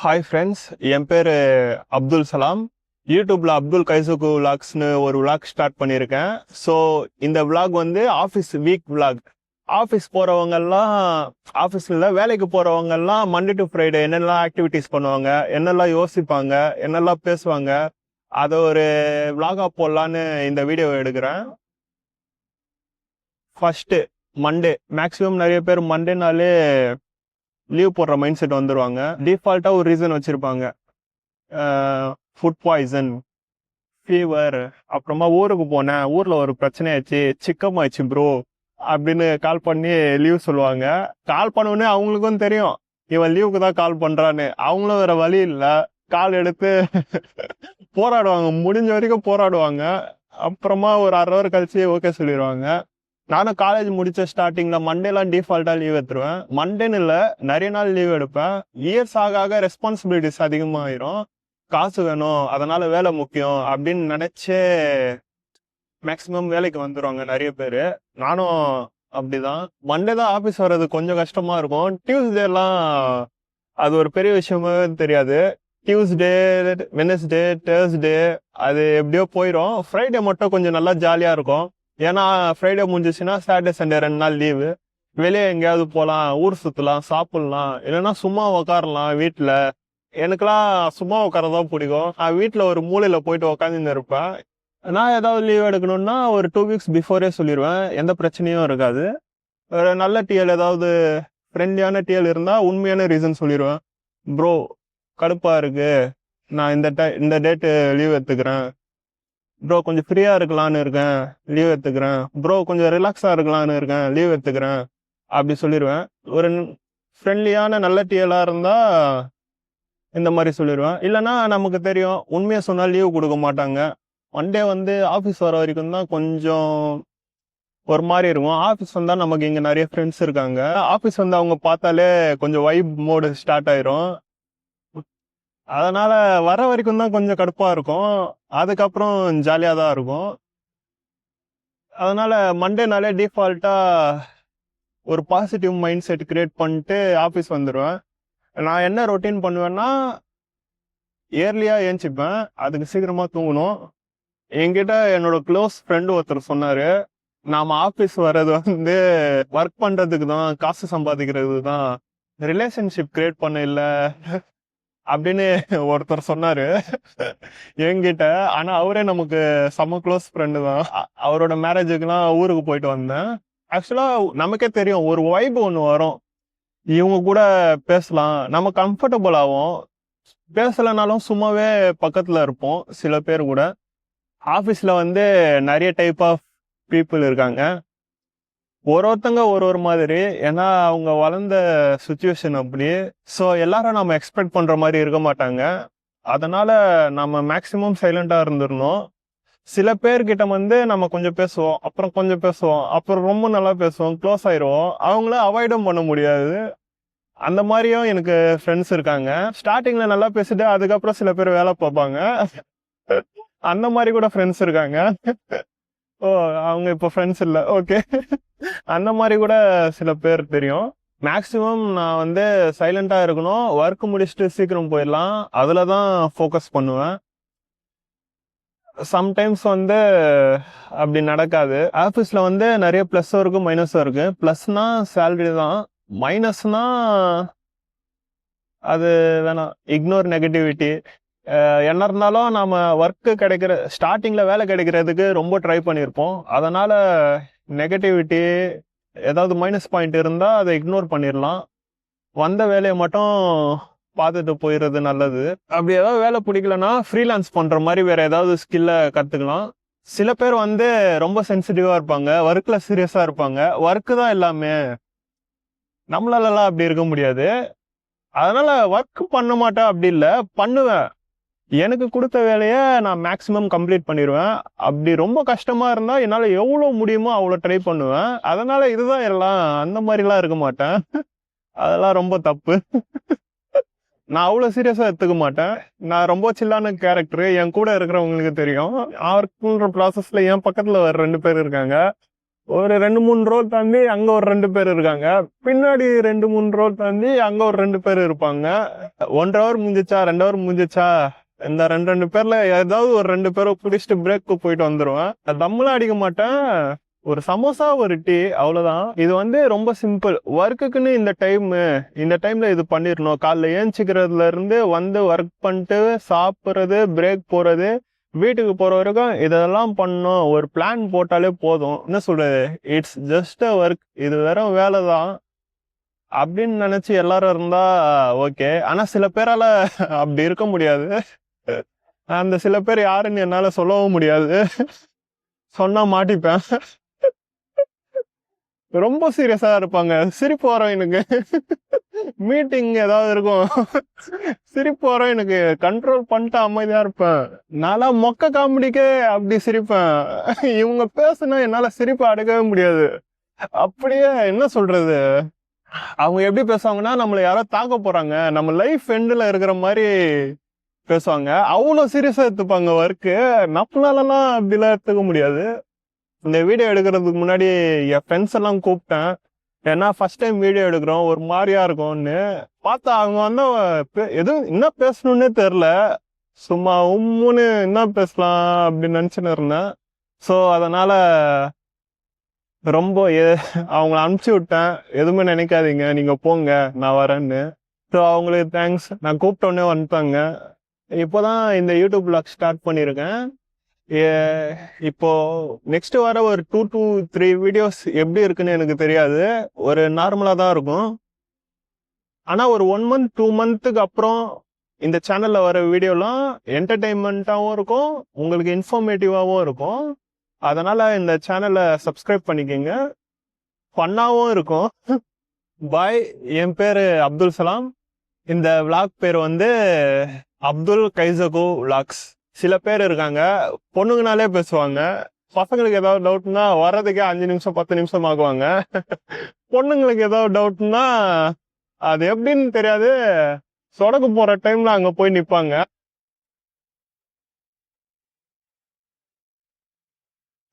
Hi friends, என் பேர் அப்துல் சலாம். யூடியூப்ல அப்துல் கைசுக்கு விளாக்ஸ்னு ஒரு விளாக் ஸ்டார்ட் பண்ணியிருக்கேன். ஸோ இந்த விளாக் வந்து ஆஃபீஸ் வீக் விளாக். ஆஃபீஸ் போகிறவங்கெல்லாம், ஆஃபீஸில் வேலைக்கு போகிறவங்கெல்லாம் மண்டே டு ஃப்ரைடே என்னெல்லாம் ஆக்டிவிட்டீஸ் பண்ணுவாங்க, என்னெல்லாம் யோசிப்பாங்க, என்னெல்லாம் பேசுவாங்க, அதை ஒரு விளாகாக போடலான்னு இந்த வீடியோ எடுக்கிறேன். First Monday. மேக்ஸிமம் நிறைய பேர் மண்டேனாலே லீவ் போடுற மைண்ட் செட் வந்துடுவாங்க. டிஃபால்ட்டாக ஒரு ரீசன் வச்சுருப்பாங்க. ஃபுட் பாய்சன், ஃபீவர், அப்புறமா ஊருக்கு போனேன், ஊரில் ஒரு பிரச்சனையாச்சு, சிக்கம் ஆயிடுச்சு ப்ரோ அப்படின்னு கால் பண்ணி லீவ் சொல்லுவாங்க. கால் பண்ணோடனே அவங்களுக்கும் தெரியும் இவன் லீவுக்கு தான் கால் பண்ணுறான்னு. அவங்களும் வேற வழி இல்லை, கால் எடுத்து போராடுவாங்க, முடிஞ்ச வரைக்கும் போராடுவாங்க. அப்புறமா ஒரு 1/2 hour கழிச்சு ஓகே சொல்லிடுவாங்க. நானும் காலேஜ் முடிச்ச ஸ்டார்டிங்ல மண்டேலாம் டிஃபால்ட்டாக லீவ் எடுத்துருவேன். மண்டேன்னு இல்லை, நிறைய நாள் லீவ் எடுப்பேன். இயர்ஸ் ஆக ஆக ரெஸ்பான்சிபிலிட்டிஸ் அதிகமாகிரும். காசு வேணும், அதனால வேலை முக்கியம் அப்படின்னு நினைச்சே மேக்சிமம் வேலைக்கு வந்துடுவாங்க நிறைய பேர். நானும் அப்படிதான். மண்டே தான் ஆஃபீஸ் வர்றது கொஞ்சம் கஷ்டமா இருக்கும். டியூஸ்டேலாம் அது ஒரு பெரிய விஷயமாவே தெரியாது. டியூஸ்டே, வெனஸ்டே, தேர்ஸ்டே அது எப்படியோ போயிடும். ஃப்ரைடே மட்டும் கொஞ்சம் நல்லா ஜாலியாக இருக்கும். ஏன்னா ஃப்ரைடே முடிஞ்சிச்சுன்னா சாட்டர்டே சண்டே 2 நாள் லீவு. வெளியே எங்கேயாவது போகலாம், ஊர் சுற்றலாம், சாப்பிட்லாம், இல்லைன்னா சும்மா உக்காரலாம் வீட்டில். எனக்கெல்லாம் சும்மா உட்காரதான் பிடிக்கும். நான் வீட்டில் ஒரு மூலையில் போயிட்டு உக்காந்துன்னு இருப்பேன். நான் ஏதாவது லீவ் எடுக்கணும்னா ஒரு 2 weeks பிஃபோரே சொல்லிடுவேன், எந்த பிரச்சனையும் இருக்காது. ஒரு நல்ல டிஎல், ஏதாவது ஃப்ரெண்ட்லியான டிஎல் இருந்தால் உண்மையான ரீசன் சொல்லிடுவேன். ப்ரோ கடுப்பாக இருக்கு, நான் இந்த டேட்டு லீவ் எடுத்துக்கிறேன். ப்ரோ கொஞ்சம் ஃப்ரீயாக இருக்கலான்னு இருக்கேன், லீவ் எடுத்துக்கிறேன். ப்ரோ கொஞ்சம் ரிலாக்ஸாக இருக்கலான்னு இருக்கேன், லீவ் எடுத்துக்கிறேன் அப்படி சொல்லிடுவேன். ஒரு ஃப்ரெண்ட்லியான நல்ல டிஎலாக இருந்தால் இந்த மாதிரி சொல்லிடுவேன். இல்லைன்னா நமக்கு தெரியும் உண்மையை சொன்னால் லீவ் கொடுக்க மாட்டாங்க. மண்டே வந்து ஆஃபீஸ் வர வரைக்கும் தான் கொஞ்சம் ஒரு மாதிரி இருக்கும். ஆஃபீஸ் வந்தால் நமக்கு இங்கே நிறைய ஃப்ரெண்ட்ஸ் இருக்காங்க. ஆஃபீஸ் வந்து அவங்க பார்த்தாலே கொஞ்சம் வைப் மோடு ஸ்டார்ட் ஆயிரும். அதனால வர வரைக்கும் தான் கொஞ்சம் கடுப்பாக இருக்கும், அதுக்கப்புறம் ஜாலியாக தான் இருக்கும். அதனால மண்டேனாலே டிஃபால்ட்டாக ஒரு பாசிட்டிவ் மைண்ட் செட் கிரியேட் பண்ணிட்டு ஆஃபீஸ் வந்துடுவேன். நான் என்ன ரொட்டீன் பண்ணுவேன்னா, இயர்லியாக ஏஞ்சிப்பேன், அதுக்கு சீக்கிரமாக தூங்கணும். என்கிட்ட என்னோட க்ளோஸ் ஃப்ரெண்டு ஒருத்தர் சொன்னார், நாம் ஆஃபீஸ் வர்றது வந்து ஒர்க் பண்ணுறதுக்கு தான், காசு சம்பாதிக்கிறது தான், ரிலேஷன்ஷிப் கிரியேட் பண்ண இல்லை அப்படின்னு ஒருத்தர் சொன்னார் என்கிட்ட. ஆனால் அவரே நமக்கு செம்ம க்ளோஸ் ஃப்ரெண்டு தான். அவரோட மேரேஜுக்குலாம் ஊருக்கு போயிட்டு வந்தேன். ஆக்சுவலாக நமக்கே தெரியும் ஒரு வைப் ஒன்று வரும், இவங்க கூட பேசலாம், நம்ம கம்ஃபர்டபுள் ஆகும். பேசலைனாலும் சும்மாவே பக்கத்தில் இருப்போம் சில பேர் கூட. ஆஃபீஸில் வந்து நிறைய டைப் ஆஃப் பீப்புள் இருக்காங்க. ஒருத்தங்க ஒரு மாதிரி, ஏன்னா அவங்க வளர்ந்த சுச்சுவேஷன் அப்படி. ஸோ எல்லாரும் நம்ம எக்ஸ்பெக்ட் பண்ணுற மாதிரி இருக்க மாட்டாங்க. அதனால நம்ம மேக்சிமம் சைலண்டாக இருந்துடணும். சில பேர்கிட்ட வந்து நம்ம கொஞ்சம் பேசுவோம், அப்புறம் கொஞ்சம் பேசுவோம், அப்புறம் ரொம்ப நல்லா பேசுவோம், க்ளோஸ் ஆயிடுவோம். அவங்கள அவாய்டும் பண்ண முடியாது. அந்த மாதிரியும் எனக்கு ஃப்ரெண்ட்ஸ் இருக்காங்க. ஸ்டார்டிங்கில் நல்லா பேசிட்டு அதுக்கப்புறம் சில பேர் வேலை பார்ப்பாங்க. அந்த மாதிரி கூட ஃப்ரெண்ட்ஸ் இருக்காங்க. ஓ, அவங்க இப்போ ஃப்ரெண்ட்ஸ் இல்லை, ஓகே. அந்த மாதிரி கூட சில பேர் தெரியும். மேக்ஸிமம் நான் வந்து சைலண்டாக இருக்கணும், ஒர்க் முடிச்சுட்டு சீக்கிரம் போயிடலாம், அதில் தான் ஃபோக்கஸ் பண்ணுவேன். சம்டைம்ஸ் வந்து அப்படி நடக்காது. ஆஃபீஸில் வந்து நிறைய ப்ளஸ்ஸும் இருக்குது, மைனஸும் இருக்குது. ப்ளஸ்னா சேலரி தான், மைனஸ்னா அது வேணாம், இக்னோர் நெகட்டிவிட்டி. என்ன இருந்தாலும் நம்ம ஒர்க்கு கிடைக்கிற ஸ்டார்டிங்கில் வேலை கிடைக்கிறதுக்கு ரொம்ப ட்ரை பண்ணியிருப்போம். அதனால் நெகட்டிவிட்டி, ஏதாவது மைனஸ் பாயிண்ட் இருந்தால் அதை இக்னோர் பண்ணிடலாம். வந்த வேலையை மட்டும் பார்த்துட்டு போயிடுறது நல்லது. அப்படி ஏதாவது வேலை பிடிக்கலன்னா ஃப்ரீலான்ஸ் பண்ணுற மாதிரி வேறு ஏதாவது ஸ்கில்லை கற்றுக்கலாம். சில பேர் வந்து ரொம்ப சென்சிட்டிவாக இருப்பாங்க, ஒர்க்கில் சீரியஸாக இருப்பாங்க. ஒர்க்கு தான் எல்லாமே, நம்மளாலலாம் அப்படி இருக்க முடியாது. அதனால் ஒர்க் பண்ண மாட்டேன் அப்படி இல்லை, பண்ணுவேன். எனக்கு கொடுத்த வேலையை நான் மேக்ஸிமம் கம்ப்ளீட் பண்ணிடுவேன். அப்படி ரொம்ப கஷ்டமாக இருந்தால் என்னால் எவ்வளோ முடியுமோ அவ்வளோ ட்ரை பண்ணுவேன். அதனால் இதுதான் எல்லாம், அந்த மாதிரிலாம் இருக்க மாட்டேன். அதெல்லாம் ரொம்ப தப்பு. நான் அவ்வளோ சீரியஸாக எடுத்துக்க மாட்டேன். நான் ரொம்ப சில்லான கேரக்டரு, என் கூட இருக்கிறவங்களுக்கு தெரியும். ஒர்க் பண்ணுற ப்ராசஸில் என் பக்கத்தில் வேறு 2 பேர் இருக்காங்க. ஒரு 2-3 ரோல் தாண்டி அங்க ஒரு 2 பேர் இருக்காங்க. பின்னாடி 2-3 ரோல் தாண்டி அங்க ஒரு 2 பேர் இருப்பாங்க. 1 ஹவர் முடிஞ்சிச்சா 2 ஹவர் முடிஞ்சிச்சா இந்த 2 பேர்ல ஏதாவது ஒரு 2 பேரை பிடிச்சிட்டு பிரேக்கு போயிட்டு வந்துருவேன். தம்முலாம் அடிக்க மாட்டேன். ஒரு சமோசா ஒரு டீ அவ்வளவுதான். இது வந்து ரொம்ப சிம்பிள். ஒர்க்குக்குன்னு இந்த டைம்ல இது பண்ணிடணும். காலைல ஏஞ்சிக்கிறதுல இருந்து வந்து ஒர்க் பண்ணிட்டு சாப்பிட்றது, பிரேக் போறது, வீட்டுக்கு போற வரைக்கும் இதெல்லாம் பண்ணணும். ஒரு பிளான் போட்டாலே போதும். என்ன சொல்றது, இட்ஸ் ஜஸ்ட் அ ஒர்க். இது வெறும் வேலை தான் அப்படின்னு நினைச்சு எல்லாரும் இருந்தா ஓகே. ஆனா சில பேரால அப்படி இருக்க முடியாது. அந்த சில பேர் யாருன்னு என்னால சொல்லவும் முடியாது. சொன்னா மாட்டிப்பேன். ரொம்ப சீரியஸா இருப்பாங்க. சிரிப்பு வரும் எனக்கு. மீட்டிங் ஏதாவது இருக்கும், சிரிப்பு வரும் எனக்கு. கண்ட்ரோல் பண்ணிட்டு அமைதியா இருப்பேன். நானா மொக்க காமெடிக்கே அப்படி சிரிப்பேன். இவங்க பேசுனா என்னால சிரிப்பு அடக்கவே முடியாது. அப்படியே என்ன சொல்றது, அவங்க எப்படி பேசுவாங்கன்னா நம்மள யாரோ தாக்க போறாங்க, நம்ம லைஃப் எண்ட்ல இருக்கிற மாதிரி பேசுவாங்க. அவ்வளவு சீரியஸா எடுத்துப்பாங்க ஒர்க்கு. நம்மளாலலாம் அப்படிலாம் எடுத்துக்க முடியாது. இந்த வீடியோ எடுக்கிறதுக்கு முன்னாடி என் ஃப்ரெண்ட்ஸ் எல்லாம் கூப்பிட்டேன். ஏன்னா ஃபர்ஸ்ட் டைம் வீடியோ எடுக்கிறோம், ஒரு மாதிரியா இருக்கும்னு. பார்த்தா அவங்க வந்து எதுவும் என்ன பேசணும்னே தெரில. சும்மா உம்முன்னு என்ன பேசலாம் அப்படின்னு நினச்சின்னு இருந்தேன். ஸோ அதனால ரொம்ப அவங்கள அனுப்பிச்சி விட்டேன். எதுவுமே நினைக்காதீங்க, நீங்க போங்க, நான் வரேன்னு. ஸோ அவங்களுக்கு தேங்க்ஸ். நான் கூப்பிட்ட உடனே வந்துட்டாங்க. இப்போதான் இந்த யூடியூப் vlog ஸ்டார்ட் பண்ணியிருக்கேன். இப்போ நெக்ஸ்ட் வர ஒரு 2 to 3 வீடியோஸ் எப்படி இருக்குன்னு எனக்கு தெரியாது. ஒரு நார்மலா தான் இருக்கும். ஆனா ஒரு 1 month 2 monthக்கு அப்புறம் இந்த சேனல்ல வர வீடியோலாம் என்டர்டைன்மெண்ட்டாகவும் இருக்கும், உங்களுக்கு இன்ஃபர்மேட்டிவாகவும் இருக்கும். அதனால இந்த சேனலை சப்ஸ்கிரைப் பண்ணிக்கோங்க. ஃபன்னாகவும் இருக்கும். பாய். என் பேரு அப்துல் சலாம். இந்த vlog பேர் வந்து அப்துல் கைசகோ vlogs. சில பேர் இருக்காங்க பொண்ணுங்கனாலே பேசுவாங்க. பசங்களுக்கு ஏதாவது டவுட்னா வர்றதுக்கே 5 நிமிஷம் 10 நிமிஷம் ஆகுவாங்க. பொண்ணுங்களுக்கு ஏதாவது டவுட்னா அது எப்படின்னு தெரியாது, சொடக்கு போற டைம்ல அங்க போய் நிப்பாங்க.